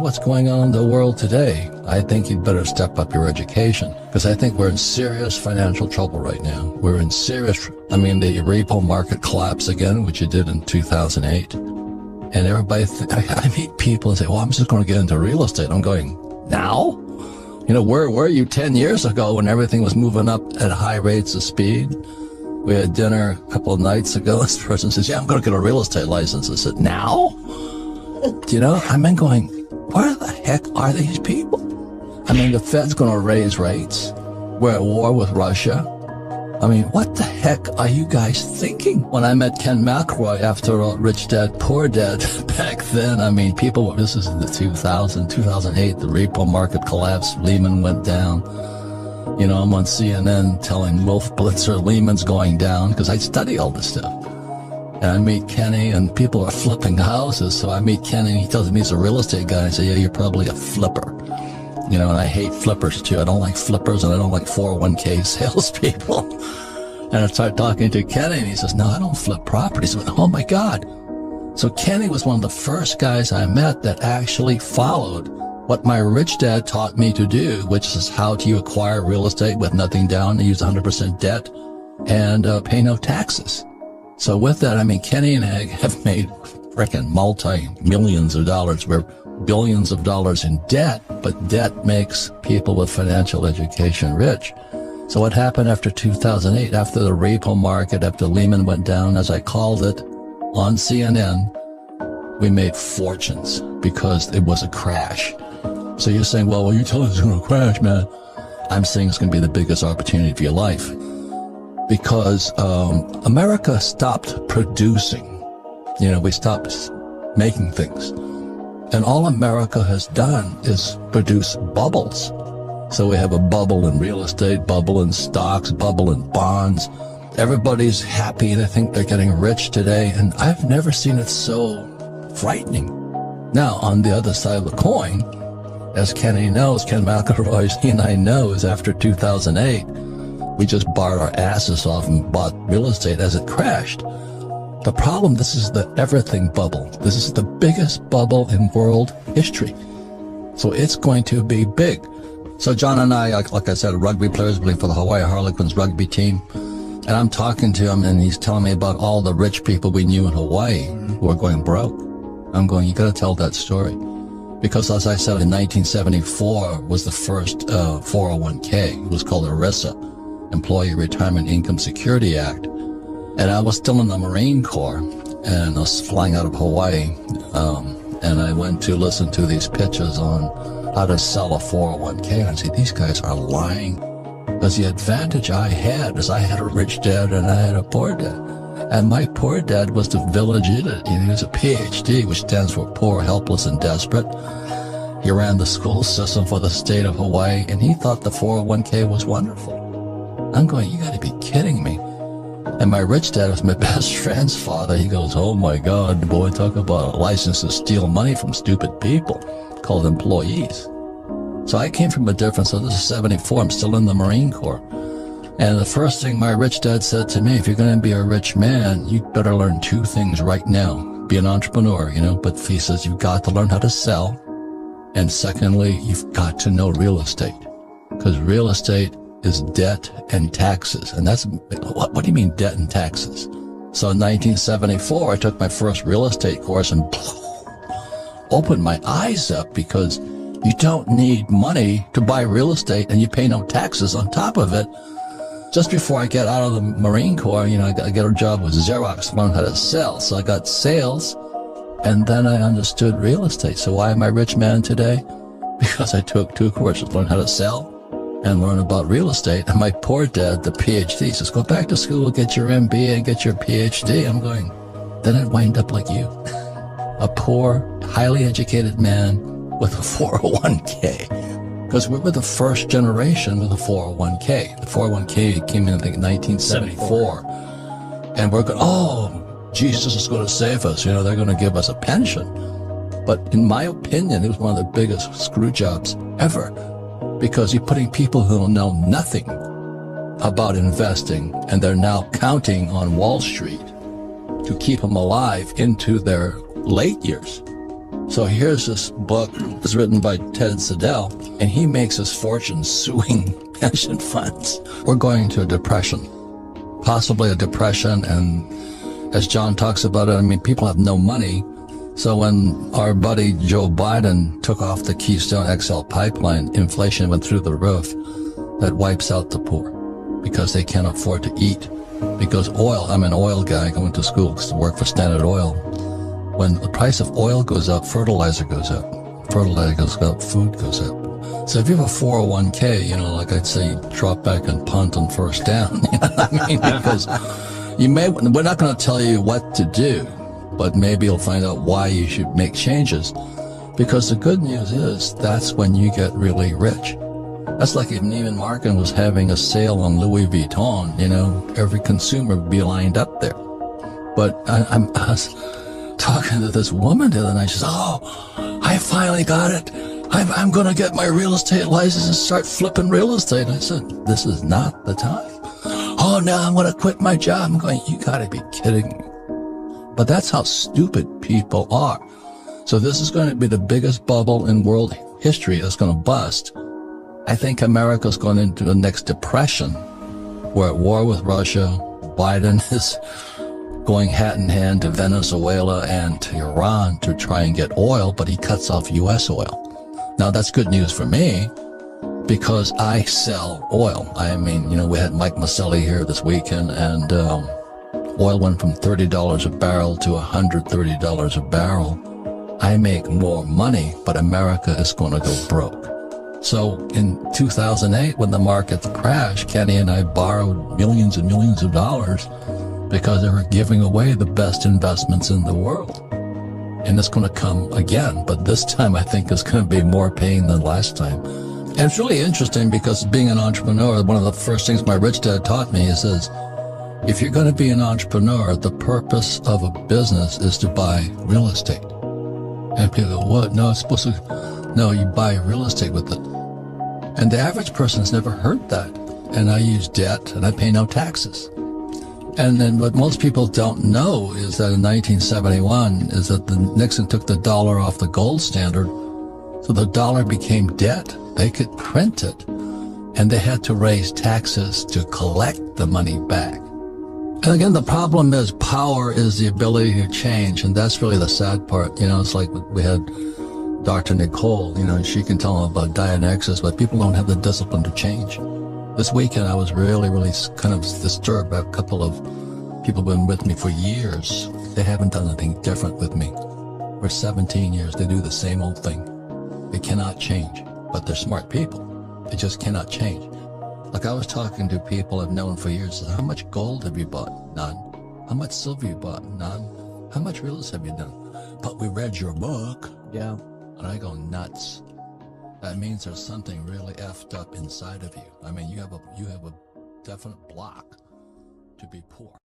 what's going on in the world today, I think you'd better step up your education, because I think we're in serious financial trouble right now. We're in serious, the repo market collapse again, which it did in 2008. And everybody, I meet people and say, well, I'm just going to get into real estate. I'm going, now? Where were you 10 years ago when everything was moving up at high rates of speed? We had dinner a couple of nights ago. This person says, yeah, I'm going to get a real estate license. I said, now? I'm going, where the heck are these people? The Fed's going to raise rates. We're at war with Russia. What the heck are you guys thinking? When I met Ken McElroy after Rich Dad, Poor Dad back then, people, this is in the 2008, the repo market collapsed, Lehman went down. I'm on CNN telling Wolf Blitzer Lehman's going down, because I study all this stuff. And I meet Kenny, and people are flipping houses. So I meet Kenny, and he tells me he's a real estate guy. I say, yeah, you're probably a flipper. And I hate flippers too. I don't like flippers, and I don't like 401k salespeople. And I start talking to Kenny, and he says, no, I don't flip properties. I went, oh my God. So Kenny was one of the first guys I met that actually followed what my rich dad taught me to do, which is how do you acquire real estate with nothing down and use 100% debt and pay no taxes. So with that, Kenny and I have made frickin' multi-millions of dollars. We're billions of dollars in debt, but debt makes people with financial education rich. So what happened after 2008, after the repo market, after Lehman went down, as I called it on CNN, we made fortunes because it was a crash. So you're saying, well, you're telling us it's going to crash, man. I'm saying it's going to be the biggest opportunity of your life. Because America stopped producing. We stopped making things. And all America has done is produce bubbles. So we have a bubble in real estate, bubble in stocks, bubble in bonds. Everybody's happy. They think they're getting rich today. And I've never seen it so frightening. Now, on the other side of the coin, as Kenny knows, Ken McElroy, he and I know, is after 2008, we just borrowed our asses off and bought real estate as it crashed. The problem, this is the everything bubble. This is the biggest bubble in world history. So it's going to be big. So John and I, like I said, rugby players playing for the Hawaii Harlequins rugby team. And I'm talking to him, and he's telling me about all the rich people we knew in Hawaii who are going broke. I'm going, you got to tell that story. Because as I said, in 1974 was the first 401k. It was called ERISA, Employee Retirement Income Security Act. And I was still in the Marine Corps, and I was flying out of Hawaii, and I went to listen to these pitches on how to sell a 401k. And I said, these guys are lying. Because the advantage I had is I had a rich dad and I had a poor dad. And my poor dad was the village idiot. He was a PhD, which stands for Poor, Helpless, and Desperate. He ran the school system for the state of Hawaii, and he thought the 401k was wonderful. I'm going, you got to be kidding me. And my rich dad was my best friend's father. He goes, oh my God, boy, talk about a license to steal money from stupid people called employees. So I came from a different, so this is 74, I'm still in the Marine Corps. And the first thing my rich dad said to me, if you're going to be a rich man, you better learn two things right now. Be an entrepreneur, but he says you've got to learn how to sell. And secondly, you've got to know real estate. Because real estate is debt and taxes. And that's, what do you mean debt and taxes? So in 1974, I took my first real estate course and opened my eyes up, because you don't need money to buy real estate and you pay no taxes on top of it. Just before I get out of the Marine Corps, I got a job with Xerox, learn how to sell. So I got sales, and then I understood real estate. So why am I a rich man today? Because I took two courses, learn how to sell and learn about real estate. And my poor dad, the PhD, says, go back to school, get your MBA and get your PhD. I'm going, then I'd wind up like you. A poor, highly educated man with a 401k. Because we were the first generation with a 401k. The 401k came in, I think, in 1974. And we're going, oh, Jesus is going to save us. They're going to give us a pension. But in my opinion, it was one of the biggest screw jobs ever. Because you're putting people who know nothing about investing, and they're now counting on Wall Street to keep them alive into their late years. So here's this book that's written by Ted Siddell, and he makes his fortune suing pension funds. We're going to a depression, possibly a depression, and as John talks about it, I mean, people have no money. So when our buddy Joe Biden took off the Keystone XL pipeline, inflation went through the roof. That wipes out the poor because they can't afford to eat. Because oil, I'm an oil guy, I went to school to work for Standard Oil. When the price of oil goes up, fertilizer goes up. Fertilizer goes up, food goes up. So if you have a 401k, you know, like I'd say, drop back and punt on first down. You know what I mean? Because we're not going to tell you what to do, but maybe you'll find out why you should make changes. Because the good news is that's when you get really rich. That's like if Neiman Marcus was having a sale on Louis Vuitton, you know, every consumer would be lined up there. But I was talking to this woman the other night. She says, "Oh, I finally got it. I'm going to get my real estate license and start flipping real estate." And I said, "This is not the time." "Oh, no, I'm going to quit my job." I'm going, "You got to be kidding me." But that's how stupid people are. So this is going to be the biggest bubble in world history that's going to bust. I think America's going into the next depression. We're at war with Russia. Biden is going hat in hand to Venezuela and to Iran to try and get oil, but he cuts off U.S. oil. Now, that's good news for me because I sell oil. I mean, you know, we had Mike Maselli here this weekend, and oil went from $30 a barrel to $130 a barrel. I make more money, but America is going to go broke. So in 2008, when the market crashed, Kenny and I borrowed millions and millions of dollars because they were giving away the best investments in the world. And it's going to come again, but this time I think it's going to be more pain than last time. And it's really interesting because being an entrepreneur, one of the first things my rich dad taught me, he says, if you're going to be an entrepreneur, the purpose of a business is to buy real estate. And people go, "What? No, it's supposed to..." No, you buy real estate with it. And the average person has never heard that. And I use debt and I pay no taxes. And then what most people don't know is that in 1971 is that Nixon took the dollar off the gold standard. So the dollar became debt. They could print it. And they had to raise taxes to collect the money back. And again, the problem is power is the ability to change. And that's really the sad part. You know, it's like we had Dr. Nicole, you know, she can tell them about Dianexis, but people don't have the discipline to change. This weekend, I was really kind of disturbed by a couple of people who've been with me for years. They haven't done anything different with me. For 17 years, they do the same old thing. They cannot change, but they're smart people. They just cannot change. Like I was talking to people I've known for years. How much gold have you bought? None. How much silver you bought? None. How much real estate have you done? But we read your book. Yeah. And I go nuts. That means there's something really effed up inside of you. I mean, you have a definite block to be poor.